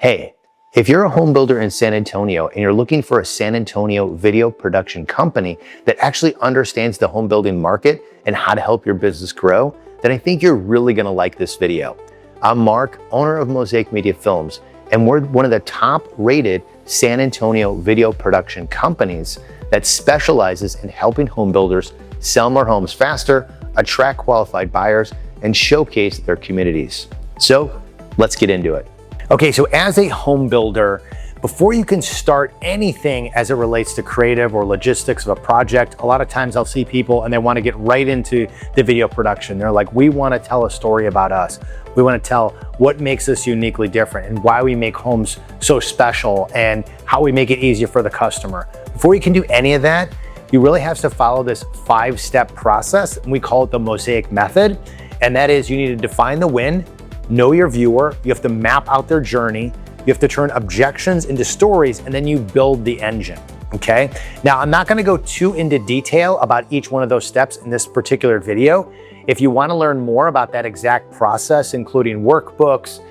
Hey, if you're a home builder in San Antonio and you're looking for a San Antonio video production company that actually understands the home building market and how to help your business grow, then I think you're really gonna like this video. I'm Mark, owner of Mosaic Media Films, and we're one of the top rated San Antonio video production companies that specializes in helping home builders sell more homes faster, attract qualified buyers, and showcase their communities. So let's get into it. Okay, so as a home builder, before you can start anything as it relates to creative or logistics of a project, a lot of times I'll see people and they want to get right into the video production. They're like, we want to tell a story about us. We want to tell what makes us uniquely different and why we make homes so special and how we make it easier for the customer. Before you can do any of that, you really have to follow this 5-step process, and we call it the Mosaic method. And that is, you need to define the win, know your viewer, you have to map out their journey, you have to turn objections into stories, and then you build the engine, okay? Now, I'm not gonna go too into detail about each one of those steps in this particular video. If you wanna learn more about that exact process, including workbooks,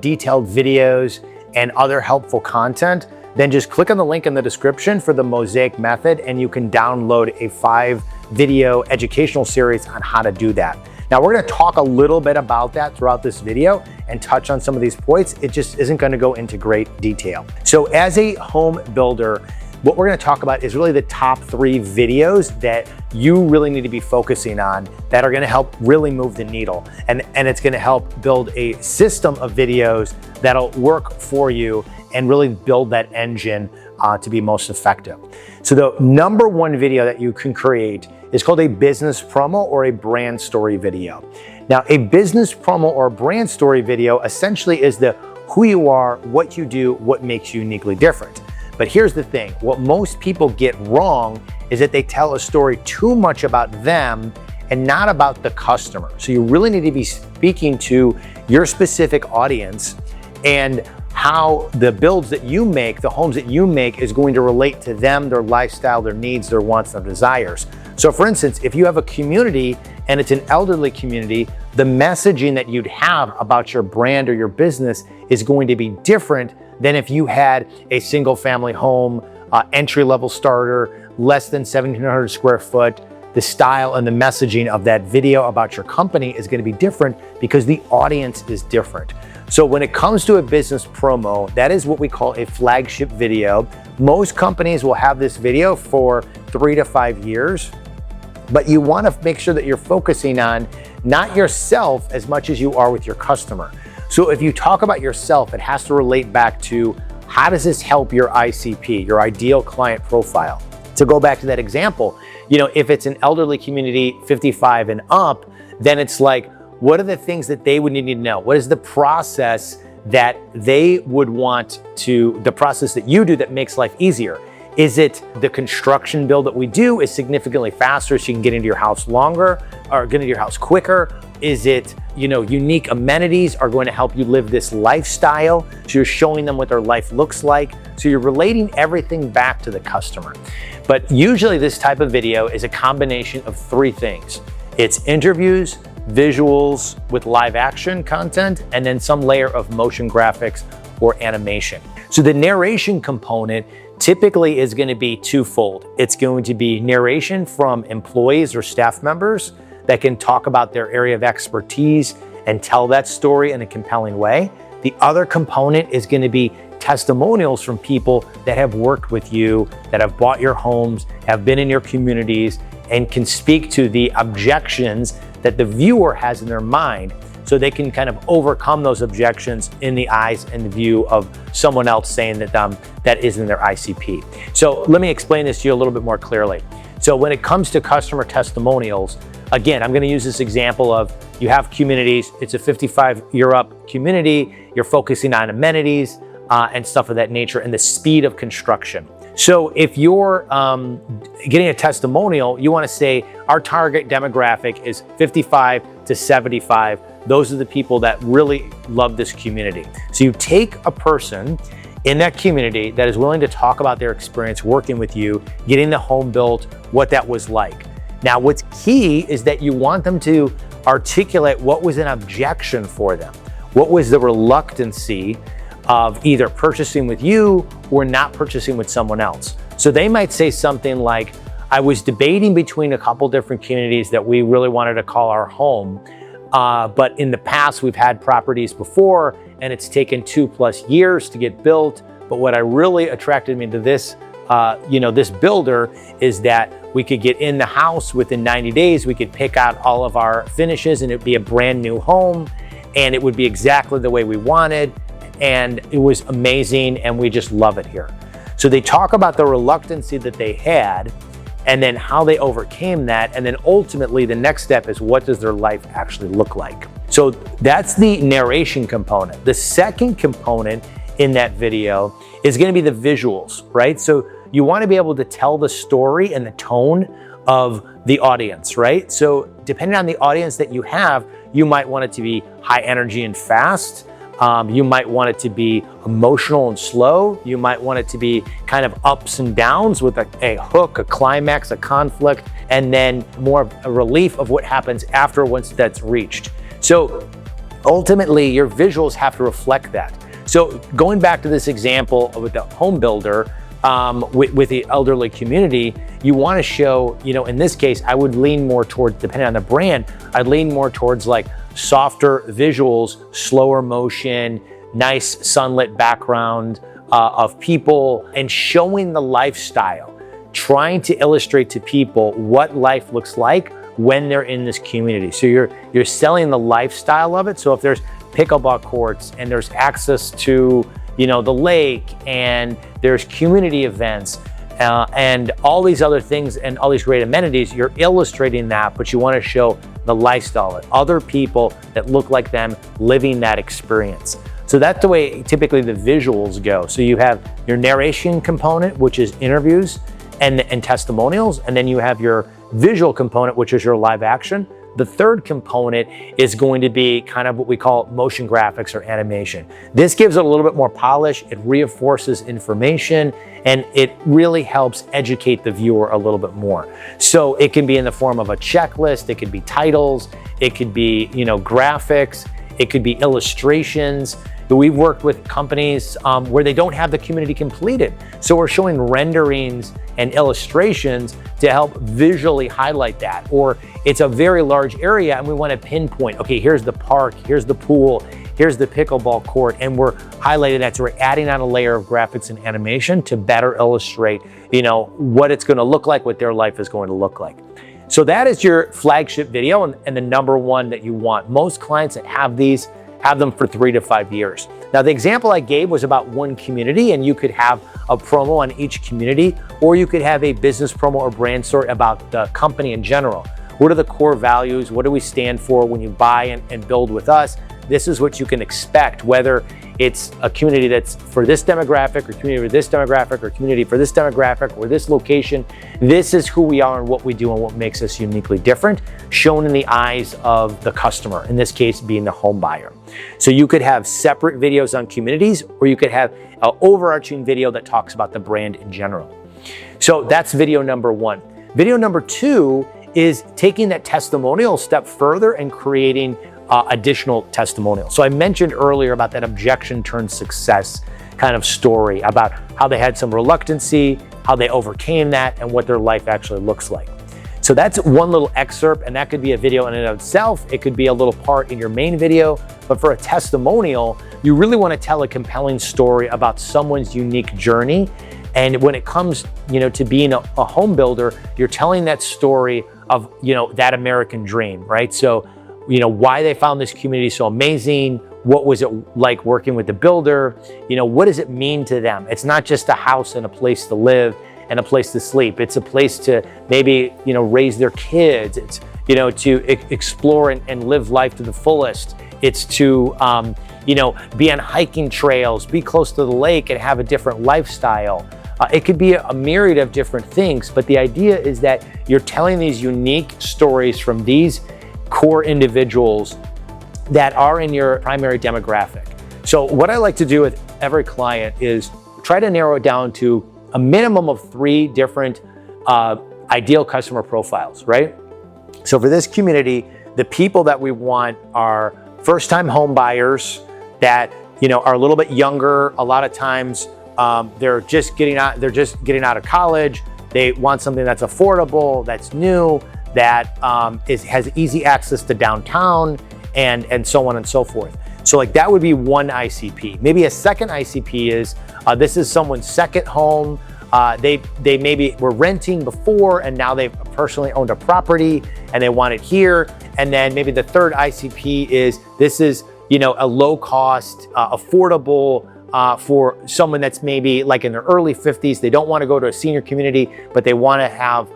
detailed videos, and other helpful content, then just click on the link in the description for the Mosaic method, and you can download a 5-video educational series on how to do that. Now, we're gonna talk a little bit about that throughout this video and touch on some of these points. It just isn't gonna go into great detail. So as a home builder, what we're gonna talk about is really the top 3 videos that you really need to be focusing on that are gonna help really move the needle. And it's gonna help build a system of videos that'll work for you and really build that engine to be most effective. So the number 1 video that you can create is called a business promo or a brand story video. Now, a business promo or brand story video essentially is the who you are, what you do, what makes you uniquely different. But here's the thing, what most people get wrong is that they tell a story too much about them and not about the customer. So you really need to be speaking to your specific audience and how the builds that you make, the homes that you make, is going to relate to them, their lifestyle, their needs, their wants, their desires. So for instance, if you have a community and it's an elderly community, the messaging that you'd have about your brand or your business is going to be different than if you had a single family home, entry-level starter, less than 1,700 square foot. The style and the messaging of that video about your company is going to be different because the audience is different. So when it comes to a business promo, that is what we call a flagship video. Most companies will have this video for 3 to 5 years, but you want to make sure that you're focusing on not yourself as much as you are with your customer. So if you talk about yourself, it has to relate back to how does this help your ICP, your ideal client profile? To go back to that example, if it's an elderly community, 55 and up, then it's like, what are the things that they would need to know? What is the process that they would want to, the process that you do that makes life easier? Is it the construction build that we do is significantly faster so you can get into your house longer or get into your house quicker? Is it, unique amenities are going to help you live this lifestyle? So you're showing them what their life looks like. So you're relating everything back to the customer. But usually this type of video is a combination of 3 things. It's interviews, visuals with live action content, and then some layer of motion graphics or animation. So the narration component typically is going to be twofold. It's going to be narration from employees or staff members that can talk about their area of expertise and tell that story in a compelling way. The other component is going to be testimonials from people that have worked with you, that have bought your homes, have been in your communities, and can speak to the objections that the viewer has in their mind so they can kind of overcome those objections in the eyes and the view of someone else saying that that isn't their ICP. So let me explain this to you a little bit more clearly. So when it comes to customer testimonials, again, I'm gonna use this example of you have communities, it's a 55-year-up community, you're focusing on amenities and stuff of that nature and the speed of construction. So if you're getting a testimonial, you want to say our target demographic is 55 to 75. Those are the people that really love this community. So you take a person in that community that is willing to talk about their experience working with you, getting the home built, what that was like. Now, what's key is that you want them to articulate what was an objection for them. What was the reluctancy of either purchasing with you or not purchasing with someone else. So they might say something like, I was debating between a couple different communities that we really wanted to call our home. But in the past, we've had properties before and it's taken 2+ years to get built. But what really attracted me to this, this builder is that we could get in the house within 90 days. We could pick out all of our finishes and it'd be a brand new home and it would be exactly the way we wanted. And it was amazing and we just love it here. So they talk about the reluctancy that they had and then how they overcame that. And then ultimately the next step is, what does their life actually look like? So that's the narration component. The second component in that video is going to be the visuals, right? So you want to be able to tell the story and the tone of the audience, right? So depending on the audience that you have, you might want it to be high energy and fast. You might want it to be emotional and slow. You might want it to be kind of ups and downs with a hook, a climax, a conflict, and then more of a relief of what happens after once that's reached. So ultimately, your visuals have to reflect that. So going back to this example with the home builder, with the elderly community, you want to show, in this case, I would lean more towards, depending on the brand, I'd lean more towards like softer visuals, slower motion, nice sunlit background of people, and showing the lifestyle, trying to illustrate to people what life looks like when they're in this community. So you're selling the lifestyle of it. So if there's pickleball courts and there's access to the lake and there's community events and all these other things and all these great amenities, you're illustrating that, but you want to show the lifestyle of other people that look like them living that experience. So that's the way typically the visuals go. So you have your narration component, which is interviews and testimonials, and then you have your visual component, which is your live action. The third component is going to be kind of what we call motion graphics or animation. This gives it a little bit more polish, it reinforces information, and it really helps educate the viewer a little bit more. So it can be in the form of a checklist, it could be titles, it could be graphics, it could be illustrations. We've worked with companies where they don't have the community completed. So we're showing renderings and illustrations to help visually highlight that. Or it's a very large area and we want to pinpoint, okay, here's the park, here's the pool, here's the pickleball court, and we're highlighting that. So we're adding on a layer of graphics and animation to better illustrate, what it's going to look like, what their life is going to look like. So that is your flagship video and the number one that you want. Most clients that have these have them for 3 to 5 years. Now, the example I gave was about one community, and you could have a promo on each community, or you could have a business promo or brand story about the company in general. What are the core values? What do we stand for when you buy and build with us? This is what you can expect, whether it's a community that's for this demographic, or community for this demographic, or community for this demographic, or this location. This is who we are and what we do and what makes us uniquely different, shown in the eyes of the customer, in this case being the home buyer. So you could have separate videos on communities, or you could have an overarching video that talks about the brand in general. So that's video number one. Video number two is taking that testimonial step further and creating additional testimonials. So I mentioned earlier about that objection turned success kind of story, about how they had some reluctancy, how they overcame that, and what their life actually looks like. So that's one little excerpt, and that could be a video in and of itself. It could be a little part in your main video, but for a testimonial, you really want to tell a compelling story about someone's unique journey. And when it comes, to being a home builder, you're telling that story of, that American dream, right? So, why they found this community so amazing. What was it like working with the builder? What does it mean to them? It's not just a house and a place to live and a place to sleep. It's a place to maybe, raise their kids. It's, to explore and live life to the fullest. It's to, be on hiking trails, be close to the lake, and have a different lifestyle. It could be a myriad of different things, but the idea is that you're telling these unique stories from these core individuals that are in your primary demographic. So what I like to do with every client is try to narrow it down to a minimum of 3 different ideal customer profiles, right? So for this community, the people that we want are first-time home buyers that are a little bit younger. A lot of times they're just getting out of college. They want something that's affordable, that's new, that has easy access to downtown, and so on and so forth. So like that would be one ICP. Maybe a second ICP is this is someone's second home. They maybe were renting before and now they've personally owned a property and they want it here. And then maybe the third ICP is this is a low cost, affordable for someone that's maybe like in their early 50s. They don't want to go to a senior community, but they want to have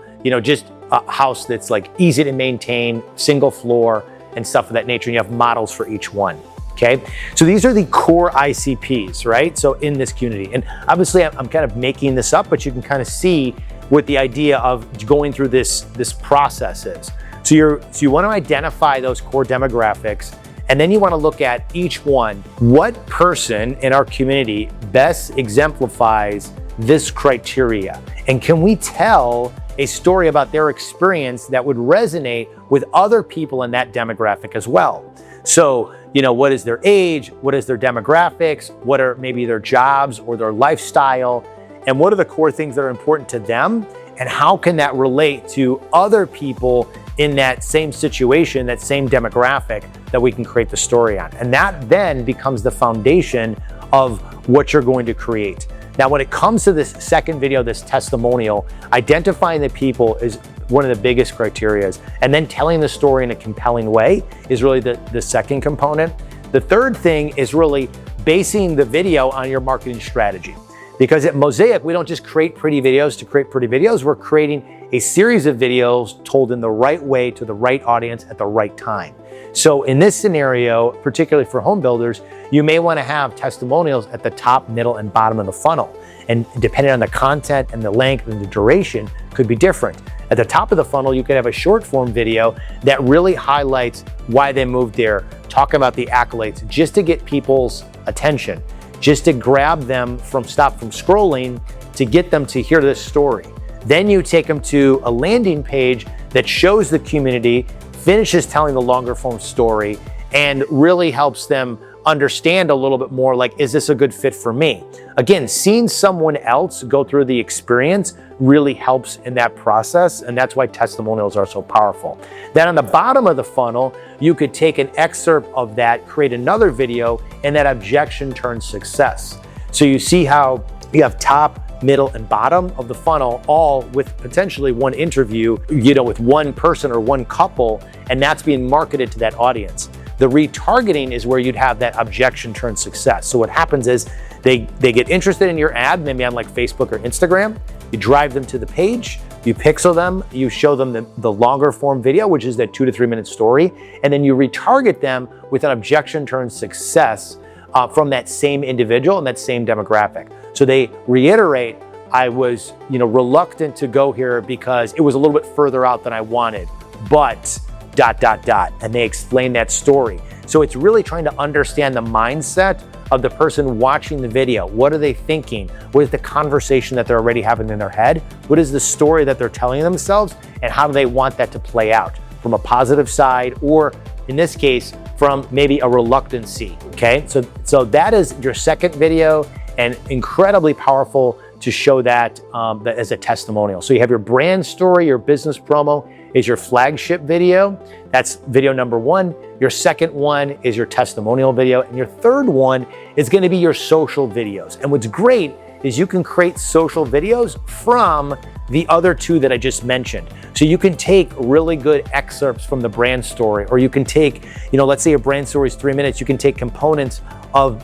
just a house that's like easy to maintain, single floor and stuff of that nature. And you have models for each one. Okay, so these are the core ICPs, right? So in this community, and obviously I'm kind of making this up, but you can kind of see what the idea of going through this process is. So you want to identify those core demographics, and then you want to look at each one. What person in our community best exemplifies this criteria? And can we tell a story about their experience that would resonate with other people in that demographic as well? So, what is their age? What is their demographics? What are maybe their jobs or their lifestyle? And what are the core things that are important to them? And how can that relate to other people in that same situation, that same demographic that we can create the story on? And that then becomes the foundation of what you're going to create. Now, when it comes to this second video, this testimonial, identifying the people is one of the biggest criteria. And then telling the story in a compelling way is really the second component. The third thing is really basing the video on your marketing strategy. Because at Mosaic, we don't just create pretty videos to create pretty videos. We're creating a series of videos told in the right way to the right audience at the right time. So in this scenario, particularly for home builders, you may want to have testimonials at the top, middle, and bottom of the funnel. And depending on the content and the length and the duration could be different. At the top of the funnel, you could have a short form video that really highlights why they moved there, talking about the accolades, just to get people's attention, just to grab them stop from scrolling, to get them to hear this story. Then you take them to a landing page that shows the community, finishes telling the longer form story, and really helps them understand a little bit more like, is this a good fit for me? Again, seeing someone else go through the experience really helps in that process, and that's why testimonials are so powerful. Then on the bottom of the funnel, you could take an excerpt of that, create another video, and that objection turns success. So you see how you have top, middle, and bottom of the funnel, all with potentially one interview, with one person or one couple, and that's being marketed to that audience. The retargeting is where you'd have that objection turn success. So what happens is they get interested in your ad, maybe on like Facebook or Instagram. You drive them to the page, you pixel them, you show them the longer form video, which is that 2 to 3 minute story, and then you retarget them with an objection turn success from that same individual and that same demographic. So they reiterate, I was reluctant to go here because it was a little bit further out than I wanted, but ... and they explain that story. So it's really trying to understand the mindset of the person watching the video. What are they thinking? What is the conversation that they're already having in their head? What is the story that they're telling themselves? And how do they want that to play out from a positive side, or in this case, from maybe a reluctancy, okay? So that is your second video, and incredibly powerful to show that as a testimonial. So you have your brand story, your business promo is your flagship video. That's video number one. Your second one is your testimonial video. And your third one is gonna be your social videos. And what's great is you can create social videos from the other two that I just mentioned. So you can take really good excerpts from the brand story, or you can take, let's say your brand story is 3 minutes, you can take components of,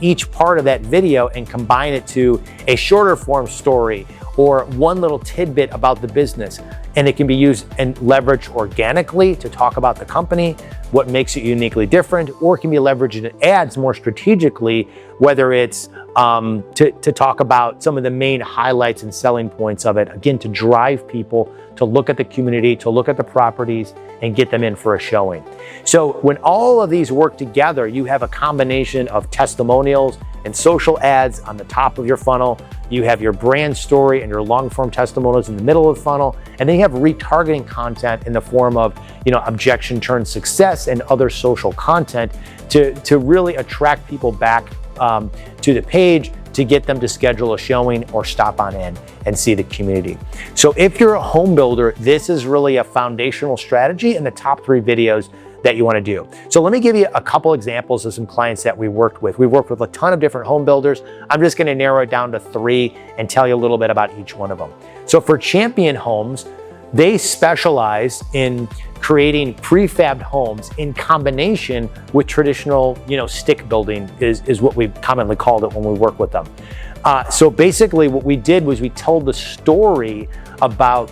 each part of that video and combine it to a shorter form story or one little tidbit about the business. And it can be used and leveraged organically to talk about the company, what makes it uniquely different, or it can be leveraged in ads more strategically, whether it's to talk about some of the main highlights and selling points of it, again, to drive people to look at the community, to look at the properties, and get them in for a showing. So when all of these work together, you have a combination of testimonials and social ads on the top of your funnel. You have your brand story and your long form testimonials in the middle of the funnel. And then you have retargeting content in the form of, objection turned success and other social content to really attract people back to the page, to get them to schedule a showing or stop on in and see the community. So if you're a home builder, this is really a foundational strategy in the top 3 videos that you want to do. So let me give you a couple examples of some clients that we worked with. We worked with a ton of different home builders. I'm just going to narrow it down to 3 and tell you a little bit about each one of them. So for Champion Homes, they specialize in creating prefabbed homes in combination with traditional, stick building is what we commonly called it when we work with them. So basically what we did was we told the story about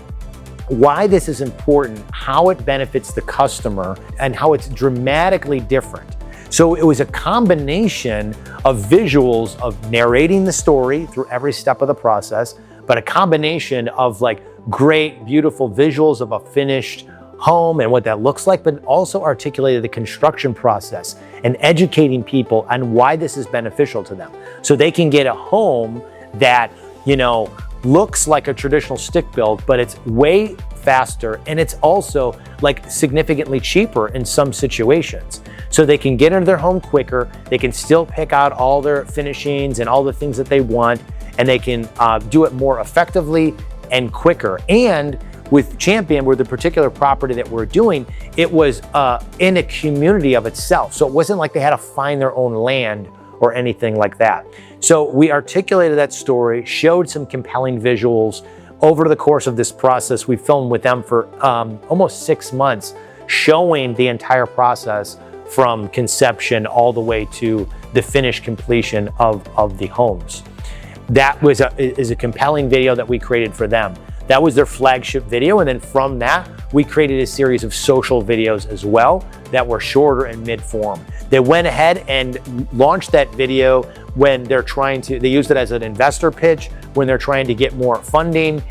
why this is important, how it benefits the customer, and how it's dramatically different. So it was a combination of visuals of narrating the story through every step of the process, but a combination of great, beautiful visuals of a finished home and what that looks like, but also articulated the construction process and educating people on why this is beneficial to them. So they can get a home that, looks like a traditional stick build, but it's way faster and it's also significantly cheaper in some situations. So they can get into their home quicker, they can still pick out all their finishings and all the things that they want, and they can do it more effectively and quicker. And with Champion, with the particular property that we're doing, it was in a community of itself. So it wasn't like they had to find their own land or anything like that. So we articulated that story, showed some compelling visuals. Over the course of this process, we filmed with them for almost 6 months, showing the entire process from conception all the way to the finished completion of the homes. That is a compelling video that we created for them. That was their flagship video. And then from that, we created a series of social videos as well that were shorter and mid-form. They went ahead and launched that video when they used it as an investor pitch, when they're trying to get more funding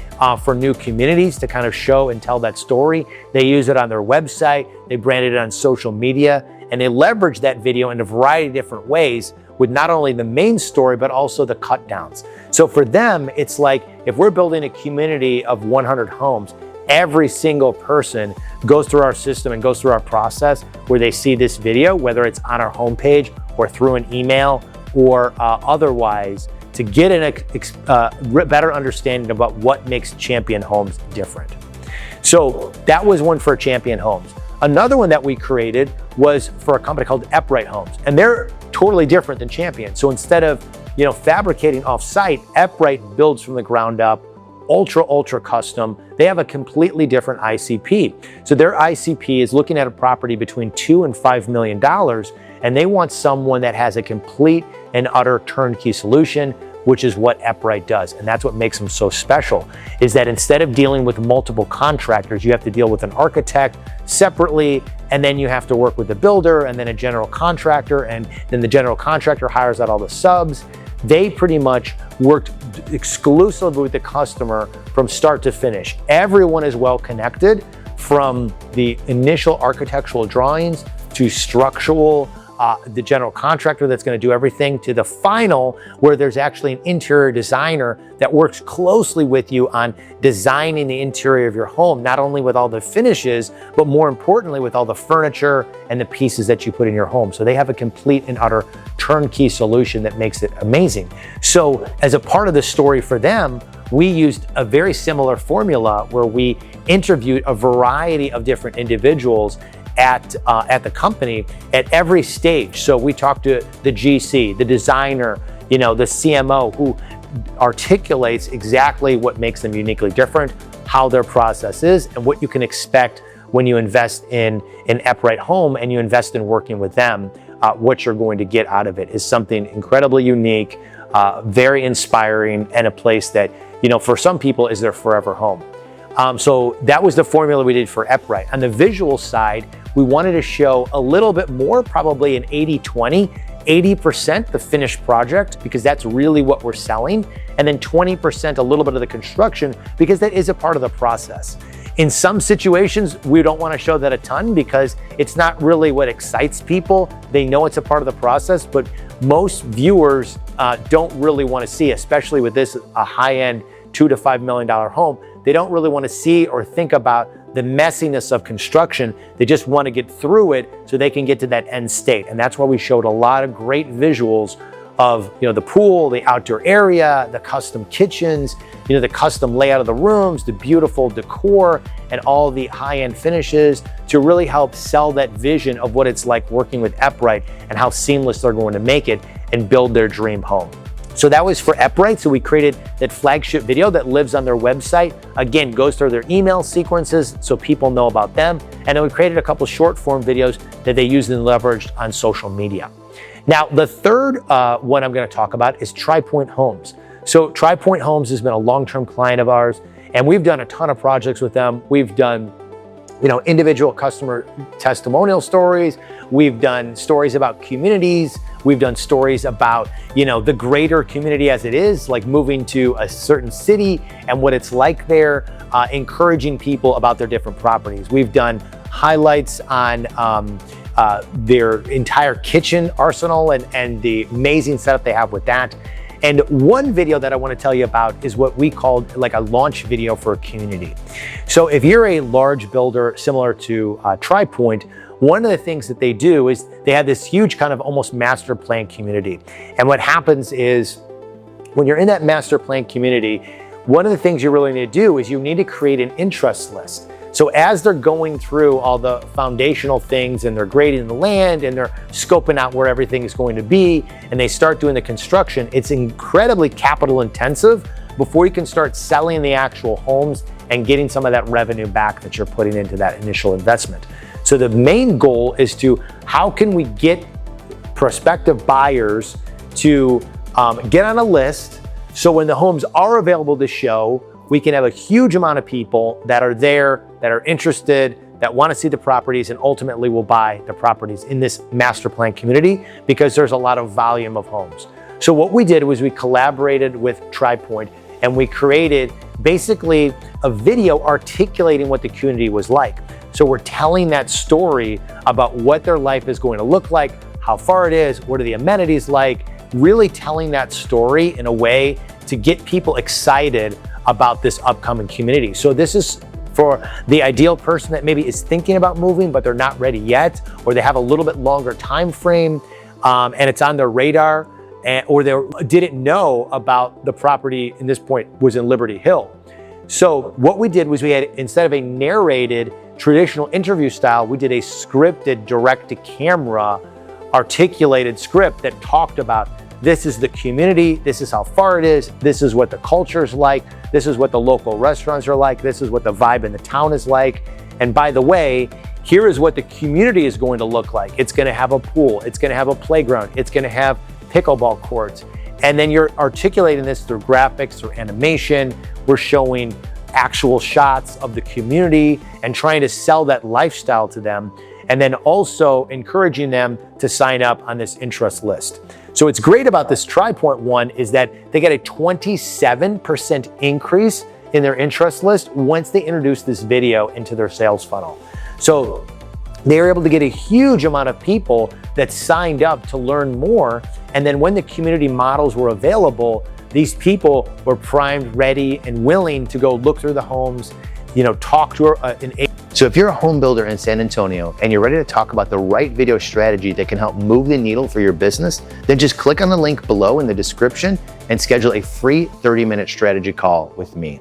for new communities to kind of show and tell that story. They use it on their website, they branded it on social media, and they leveraged that video in a variety of different ways with not only the main story, but also the cut downs. So for them, it's like if we're building a community of 100 homes, every single person goes through our system and goes through our process where they see this video, whether it's on our homepage or through an email or otherwise, to get a better understanding about what makes Champion Homes different. So that was one for Champion Homes. Another one that we created was for a company called Upright Homes, and they're totally different than Champion. So instead of fabricating off-site, Upright builds from the ground up, ultra custom. They have a completely different ICP. So their ICP is looking at a property between $2 and $5 million, and they want someone that has a complete and utter turnkey solution, which is what Upright does. And that's what makes them so special, is that instead of dealing with multiple contractors, you have to deal with an architect separately, and then you have to work with the builder and then a general contractor, and then the general contractor hires out all the subs. They pretty much worked exclusively with the customer from start to finish. Everyone is well connected, from the initial architectural drawings to structural, the general contractor that's going to do everything, to the final where there's actually an interior designer that works closely with you on designing the interior of your home, not only with all the finishes, but more importantly with all the furniture and the pieces that you put in your home. So they have a complete and utter turnkey solution that makes it amazing. So as a part of the story for them, we used a very similar formula where we interviewed a variety of different individuals at the company at every stage. So we talked to the GC, the designer, the CMO, who articulates exactly what makes them uniquely different, how their process is, and what you can expect when you invest in an Upright home and you invest in working with them. What you're going to get out of it is something incredibly unique, very inspiring, and a place that, for some people is their forever home. So that was the formula we did for Upright. On the visual side, we wanted to show a little bit more, probably an 80-20, 80% the finished project, because that's really what we're selling, and then 20% a little bit of the construction, because that is a part of the process. In some situations, we don't want to show that a ton because it's not really what excites people. They know it's a part of the process, but most viewers don't really want to see, especially with this a high-end $2 to $5 million home. They don't really want to see or think about the messiness of construction. They just want to get through it so they can get to that end state. And that's why we showed a lot of great visuals of, the pool, the outdoor area, the custom kitchens, the custom layout of the rooms, the beautiful decor, and all the high-end finishes to really help sell that vision of what it's like working with Eprite and how seamless they're going to make it and build their dream home. So that was for Eprite. So we created that flagship video that lives on their website. Again, goes through their email sequences so people know about them. And then we created a couple short form videos that they used and leveraged on social media. Now, the third one I'm going to talk about is Tri Pointe Homes. So Tri Pointe Homes has been a long-term client of ours, and we've done a ton of projects with them. We've done individual customer testimonial stories. We've done stories about communities. We've done stories about, the greater community as it is, like moving to a certain city and what it's like there, encouraging people about their different properties. We've done highlights on their entire kitchen arsenal and the amazing setup they have with that. And one video that I want to tell you about is what we called like a launch video for a community. So if you're a large builder similar to Tri Pointe, one of the things that they do is they have this huge kind of almost master plan community. And what happens is when you're in that master plan community, one of the things you really need to do is you need to create an interest list. So as they're going through all the foundational things and they're grading the land and they're scoping out where everything is going to be and they start doing the construction, it's incredibly capital intensive before you can start selling the actual homes and getting some of that revenue back that you're putting into that initial investment. So the main goal is how can we get prospective buyers to get on a list so when the homes are available to show, we can have a huge amount of people that are there, that are interested, that want to see the properties and ultimately will buy the properties in this master plan community because there's a lot of volume of homes. So what we did was we collaborated with Tri Pointe and we created basically a video articulating what the community was like. So we're telling that story about what their life is going to look like, how far it is, what are the amenities like, really telling that story in a way to get people excited about this upcoming community. So this is for the ideal person that maybe is thinking about moving, but they're not ready yet, or they have a little bit longer time frame, and it's on their radar, or they didn't know about the property in this point was in Liberty Hill. So what we did was we had, instead of a narrated traditional interview style, we did a scripted direct to camera articulated script that talked about this is the community, this is how far it is, this is what the culture is like, this is what the local restaurants are like, this is what the vibe in the town is like. And by the way, here is what the community is going to look like. It's going to have a pool, it's going to have a playground, it's going to have pickleball courts. And then you're articulating this through graphics, through animation. We're showing actual shots of the community and trying to sell that lifestyle to them. And then also encouraging them to sign up on this interest list. So what's great about this Tri Pointe one is that they get a 27% increase in their interest list once they introduce this video into their sales funnel. So they were able to get a huge amount of people that signed up to learn more. And then when the community models were available, these people were primed, ready, and willing to go look through the homes, talk to an agent. So if you're a home builder in San Antonio and you're ready to talk about the right video strategy that can help move the needle for your business, then just click on the link below in the description and schedule a free 30-minute strategy call with me.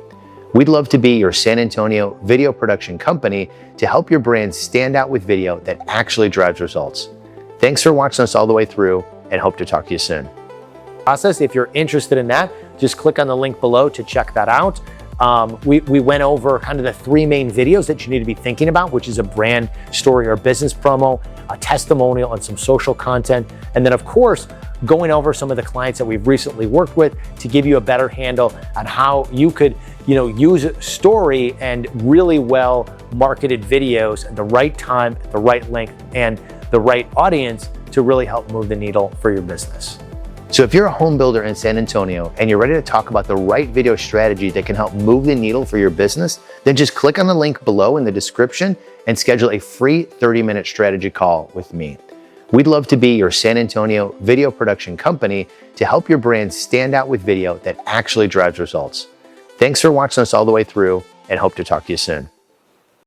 We'd love to be your San Antonio video production company to help your brand stand out with video that actually drives results. Thanks for watching us all the way through and hope to talk to you soon. If you're interested in that, just click on the link below to check that out. We went over kind of the three main videos that you need to be thinking about, which is a brand story or business promo, a testimonial, and some social content. And then of course, going over some of the clients that we've recently worked with to give you a better handle on how you could, use story and really well marketed videos at the right time, at the right length, and the right audience to really help move the needle for your business. So if you're a home builder in San Antonio and you're ready to talk about the right video strategy that can help move the needle for your business, Then just click on the link below in the description and schedule a free 30-minute strategy call with me. We'd love to be your San Antonio video production company to help your brand stand out with video that actually drives results. Thanks for watching us all the way through, and hope to talk to you soon.